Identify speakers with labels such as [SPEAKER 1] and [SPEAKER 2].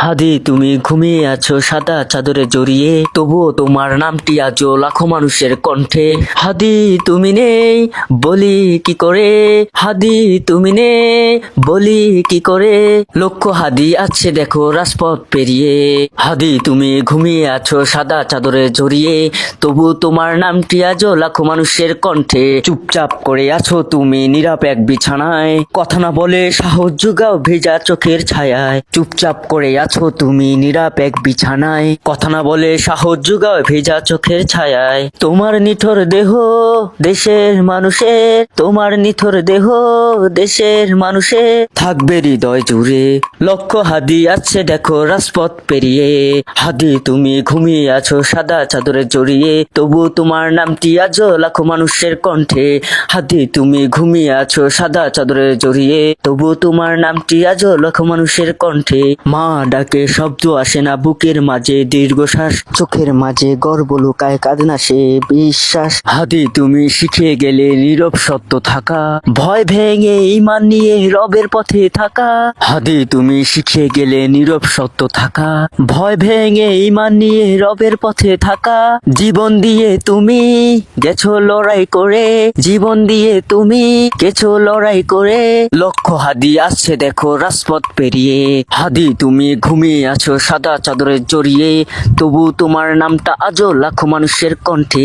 [SPEAKER 1] হাদি তুমি ঘুমিয়ে আছো সাদা চাদরে জড়িয়ে, তবুও তোমার নামটি আজও লাখো মানুষের কণ্ঠে। হাদি তুমি নেই বলি কি করে, হাদি তুমি নেই বলি কি করে, লক্ষ হাদি আছে দেখো রাজপথ পেরিয়ে। হাদি তুমি ঘুমিয়ে আছো সাদা চাদরে জড়িয়ে, তবু তোমার নামটি আজও লাখো মানুষের কণ্ঠে। চুপচাপ করে আছো তুমি নীরব এক বিছানায়, কথা না বলে সাহস জোগাও ভেজা চোখের ছায়ায়। চুপচাপ করে আছো তুমি নীরব এক বিছানায়, কথা না বলে সাহস জোগাও ভেজা চোখের ছায়ায়। তোমার নিথর দেহ দেশের মানুষের, তোমার নিথর দেহ দেশের মানুষের, থাকবে হৃদয় জুড়ে লক্ষ হাদি আছে দেখো রাজপথ পেরিয়ে। হাদি তুমি ঘুমিয়ে আছো সাদা চাদরে জড়িয়ে, তবু তোমার নামটি আজও লাখো মানুষের কণ্ঠে। হাদি তুমি ঘুমিয়ে আছো সাদা চাদরে জড়িয়ে, তবু তোমার নামটি আজও লাখো মানুষের কণ্ঠে। মা ডাকে শব্দ আসে না বুকের মাঝে, দীর্ঘশ্বাস চোখের মাঝে গর্ব লুকায় কাঁদনা সে বিশ্বাস। হাদি তুমি শিখে গেলে নীরব সত্য থাকা, ভয় ভেঙে ঈমান নিয়ে রবের পথে থাকা। হাদি তুমি শিখে গেলে নীরব সত্য থাকা, ভয় ভেঙে ঈমান নিয়ে রবের পথে থাকা। জীবন দিয়ে তুমি গেছো লড়াই করে, জীবন দিয়ে তুমি গেছো লড়াই করে, লক্ষ হাদি আসছে দেখো রাজপথ পেরিয়ে। হাদি তুমি ঘুমিয়ে আছো সাদা চাদরে জড়িয়ে, তবু তোমার নামটা আজও লাখো মানুষের কণ্ঠে।